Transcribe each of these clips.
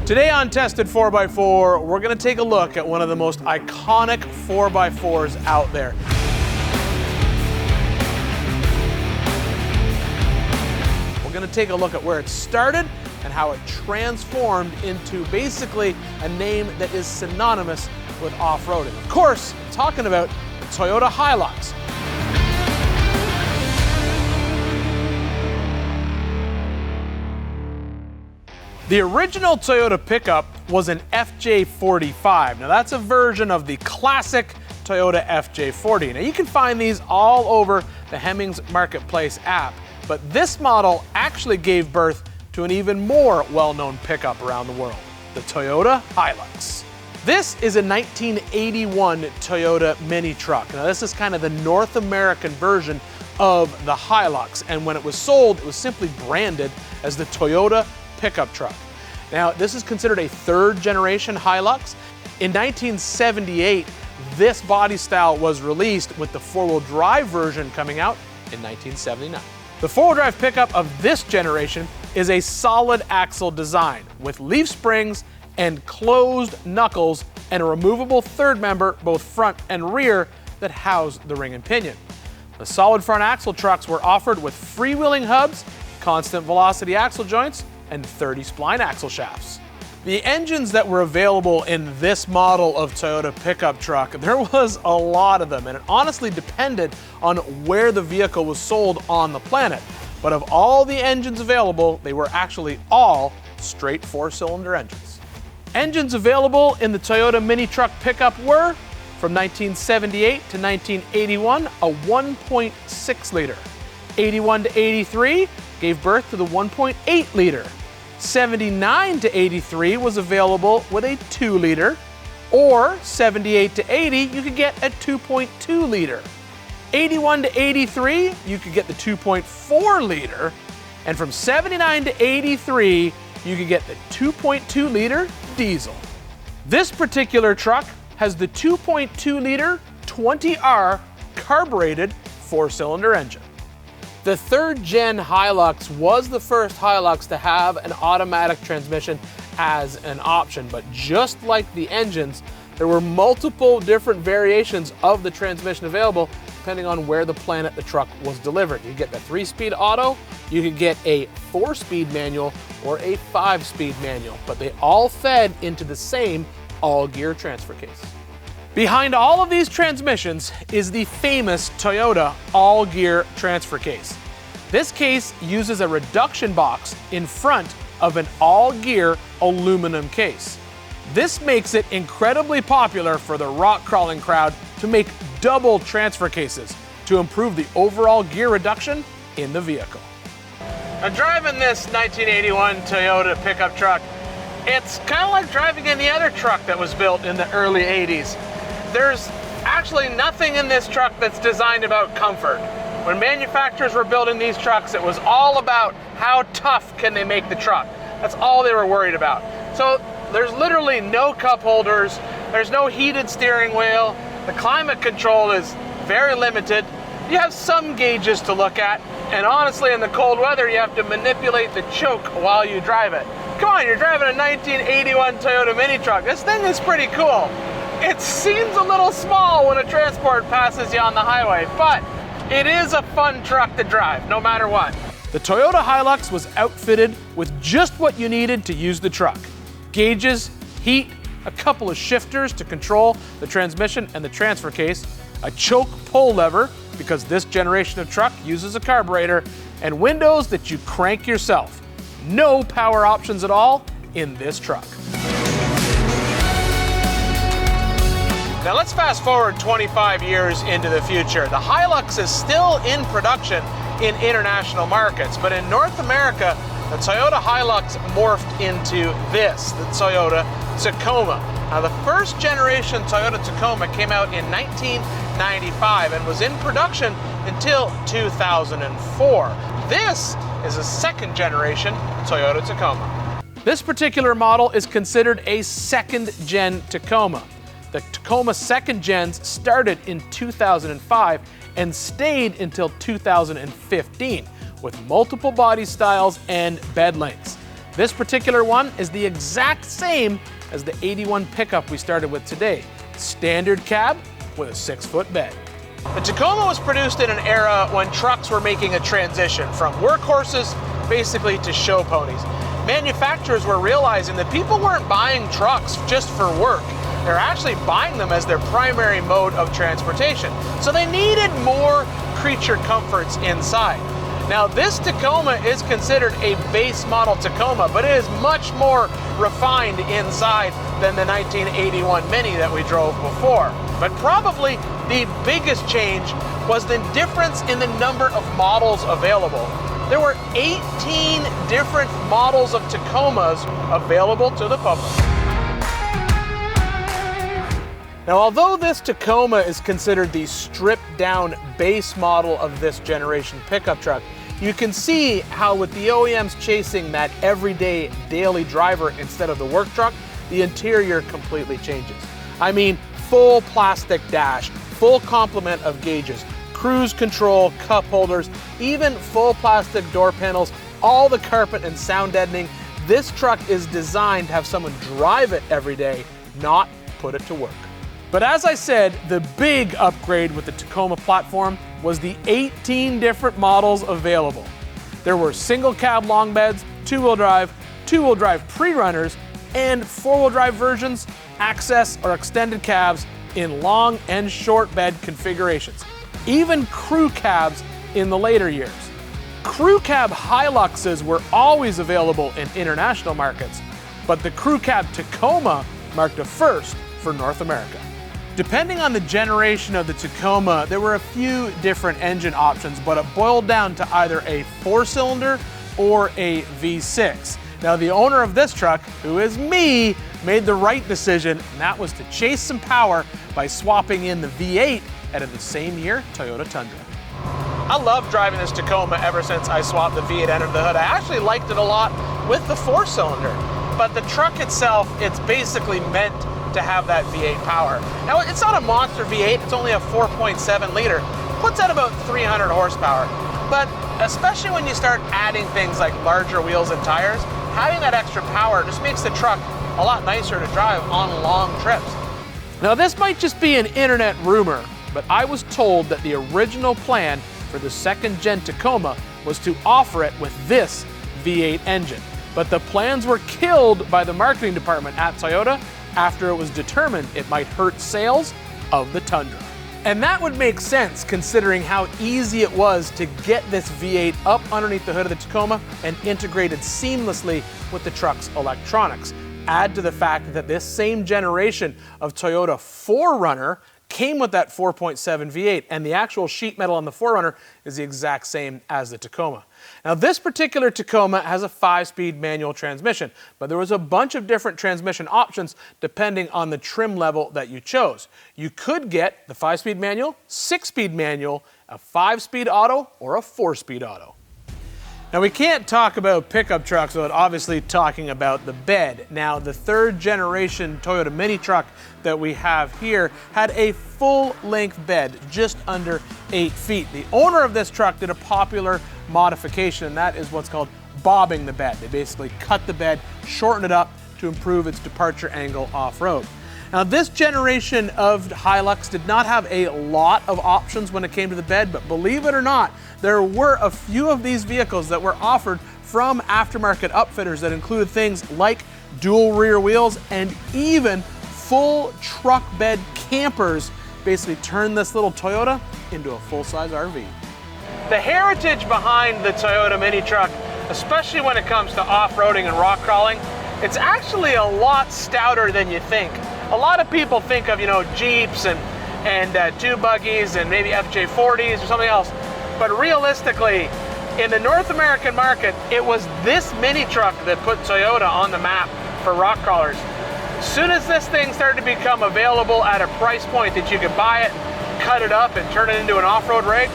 Today on Tested 4x4, we're going to take a look at one of the most iconic 4x4s out there. We're going to take a look at where it started and how it transformed into basically a name that is synonymous with off-roading. Of course, I'm talking about the Toyota Hilux. The original Toyota pickup was an FJ45. Now that's a version of the classic Toyota FJ40. Now you can find these all over the Hemmings Marketplace app, but this model actually gave birth to an even more well-known pickup around the world, the Toyota Hilux. This is a 1981 Toyota mini truck. Now this is kind of the North American version of the Hilux, and when it was sold, it was simply branded as the Toyota pickup truck. Now, this is considered a third generation Hilux. In 1978, this body style was released with the four-wheel drive version coming out in 1979. The four-wheel drive pickup of this generation is a solid axle design with leaf springs and closed knuckles and a removable third member, both front and rear, that house the ring and pinion. The solid front axle trucks were offered with freewheeling hubs, constant velocity axle joints, and 30 spline axle shafts. The engines that were available in this model of Toyota pickup truck, there was a lot of them, and it honestly depended on where the vehicle was sold on the planet. But of all the engines available, they were actually all straight four-cylinder engines. Engines available in the Toyota mini truck pickup were, from 1978 to 1981, a 1.6 liter. 81 to 83 gave birth to the 1.8 liter. 79 to 83 was available with a 2 liter, or 78 to 80 you could get a 2.2 liter. 81 to 83 you could get the 2.4 liter, and from 79 to 83 you could get the 2.2 liter diesel. This particular truck has the 2.2 liter 20R carbureted four-cylinder engine. The third gen Hilux was the first Hilux to have an automatic transmission as an option, but just like the engines, there were multiple different variations of the transmission available depending on where the planet the truck was delivered. You get the 3-speed auto, you could get a 4-speed manual, or a 5-speed manual, but they all fed into the same all-gear transfer case. Behind all of these transmissions is the famous Toyota all-gear transfer case. This case uses a reduction box in front of an all-gear aluminum case. This makes it incredibly popular for the rock crawling crowd to make double transfer cases to improve the overall gear reduction in the vehicle. Now, driving this 1981 Toyota pickup truck, it's kind of like driving any other truck that was built in the early 80s. There's actually nothing in this truck that's designed about comfort. When manufacturers were building these trucks, it was all about how tough can they make the truck. That's all they were worried about. So there's literally no cup holders, there's no heated steering wheel, the climate control is very limited. You have some gauges to look at, and honestly in the cold weather you have to manipulate the choke while you drive it. Come on, you're driving a 1981 Toyota mini truck. This thing is pretty cool. It seems a little small when a transport passes you on the highway, but it is a fun truck to drive, no matter what. The Toyota Hilux was outfitted with just what you needed to use the truck. Gauges, heat, a couple of shifters to control the transmission and the transfer case, a choke pull lever, because this generation of truck uses a carburetor, and windows that you crank yourself. No power options at all in this truck. Now let's fast forward 25 years into the future. The Hilux is still in production in international markets, but in North America, the Toyota Hilux morphed into this, the Toyota Tacoma. Now the first generation Toyota Tacoma came out in 1995 and was in production until 2004. This is a second generation Toyota Tacoma. This particular model is considered a second gen Tacoma. The Tacoma second gens started in 2005 and stayed until 2015 with multiple body styles and bed lengths. This particular one is the exact same as the 81 pickup we started with today. Standard cab with a 6-foot bed. The Tacoma was produced in an era when trucks were making a transition from workhorses basically to show ponies. Manufacturers were realizing that people weren't buying trucks just for work. They're actually buying them as their primary mode of transportation. So they needed more creature comforts inside. Now this Tacoma is considered a base model Tacoma, but it is much more refined inside than the 1981 Mini that we drove before. But probably the biggest change was the difference in the number of models available. There were 18 different models of Tacomas available to the public. Now, although this Tacoma is considered the stripped-down base model of this generation pickup truck, you can see how with the OEMs chasing that everyday daily driver instead of the work truck, the interior completely changes. I mean, full plastic dash, full complement of gauges, cruise control, cup holders, even full plastic door panels, all the carpet and sound deadening. This truck is designed to have someone drive it every day, not put it to work. But as I said, the big upgrade with the Tacoma platform was the 18 different models available. There were single cab long beds, two-wheel drive pre-runners, and four-wheel drive versions, access or extended cabs in long and short bed configurations. Even crew cabs in the later years. Crew cab Hi-Luxes were always available in international markets, but the crew cab Tacoma marked a first for North America. Depending on the generation of the Tacoma, there were a few different engine options, but it boiled down to either a 4-cylinder or a V6. Now, the owner of this truck, who is me, made the right decision, and that was to chase some power by swapping in the V8 out of the same year Toyota Tundra. I love driving this Tacoma ever since I swapped the V8 under the hood. I actually liked it a lot with the 4-cylinder, but the truck itself, it's basically meant to have that V8 power. Now, it's not a monster V8, it's only a 4.7 liter, puts out about 300 horsepower. But especially when you start adding things like larger wheels and tires, having that extra power just makes the truck a lot nicer to drive on long trips. Now, this might just be an internet rumor, but I was told that the original plan for the second gen Tacoma was to offer it with this V8 engine. But the plans were killed by the marketing department at Toyota after it was determined it might hurt sales of the Tundra. And that would make sense considering how easy it was to get this V8 up underneath the hood of the Tacoma and integrated seamlessly with the truck's electronics. Add to the fact that this same generation of Toyota 4Runner came with that 4.7 V8, and the actual sheet metal on the 4Runner is the exact same as the Tacoma. Now, this particular Tacoma has a 5-speed manual transmission, but there was a bunch of different transmission options depending on the trim level that you chose. You could get the 5-speed manual, 6-speed manual, a 5-speed auto, or a 4-speed auto. Now, we can't talk about pickup trucks without obviously talking about the bed. Now, the 3rd generation Toyota Mini truck that we have here had a full-length bed, just under 8 feet. The owner of this truck did a popular modification, and that is what's called bobbing the bed. They basically cut the bed, shorten it up to improve its departure angle off-road. Now, this generation of Hilux did not have a lot of options when it came to the bed, but believe it or not, there were a few of these vehicles that were offered from aftermarket upfitters that included things like dual rear wheels and even full truck bed campers. Basically turned this little Toyota into a full-size RV. The heritage behind the Toyota Mini truck, especially when it comes to off-roading and rock crawling, it's actually a lot stouter than you think. A lot of people think of, Jeeps and tube buggies and maybe FJ40s or something else. But realistically, in the North American market, it was this mini truck that put Toyota on the map for rock crawlers. As soon as this thing started to become available at a price point that you could buy it, cut it up, and turn it into an off-road rig,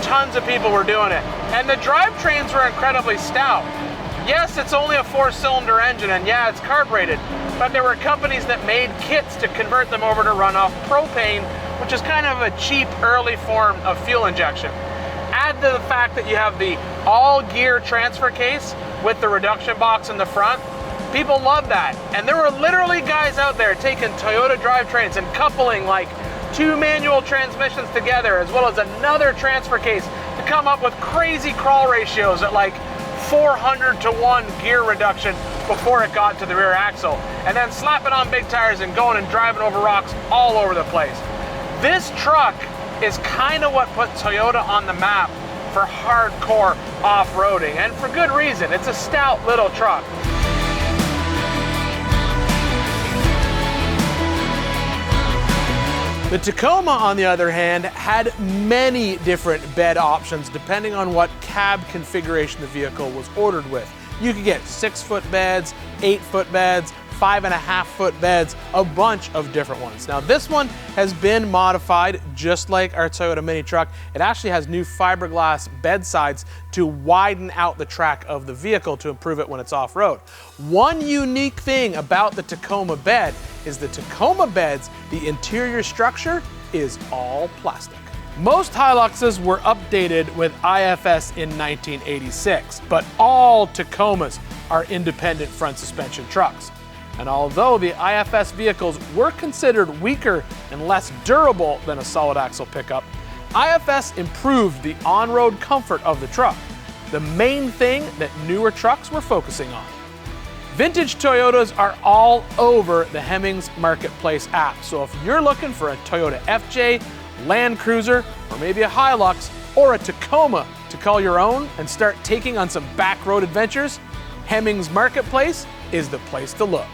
tons of people were doing it. And the drivetrains were incredibly stout. Yes, it's only a 4-cylinder engine, and yeah, it's carbureted, but there were companies that made kits to convert them over to run off propane, which is kind of a cheap early form of fuel injection. Add to the fact that you have the all-gear transfer case, with the reduction box in the front. People love that. And there were literally guys out there taking Toyota drivetrains and coupling like 2 manual transmissions together, as well as another transfer case, to come up with crazy crawl ratios at like 400 to 1 gear reduction before it got to the rear axle, and then slapping on big tires and going and driving over rocks all over the place. This truck is kind of what put Toyota on the map for hardcore off-roading, and for good reason. It's a stout little truck. The Tacoma, on the other hand, had many different bed options depending on what cab configuration the vehicle was ordered with. You could get 6-foot beds, 8-foot beds, 5.5-foot beds, a bunch of different ones. Now this one has been modified just like our Toyota mini truck. It actually has new fiberglass bed sides to widen out the track of the vehicle to improve it when it's off-road. One unique thing about the Tacoma bed is the Tacoma beds, the interior structure is all plastic. Most Hiluxes were updated with IFS in 1986, but all Tacomas are independent front suspension trucks. And although the IFS vehicles were considered weaker and less durable than a solid axle pickup, IFS improved the on-road comfort of the truck, the main thing that newer trucks were focusing on. Vintage Toyotas are all over the Hemmings Marketplace app, so if you're looking for a Toyota FJ, Land Cruiser, or maybe a Hilux, or a Tacoma to call your own and start taking on some back road adventures, Hemmings Marketplace is the place to look.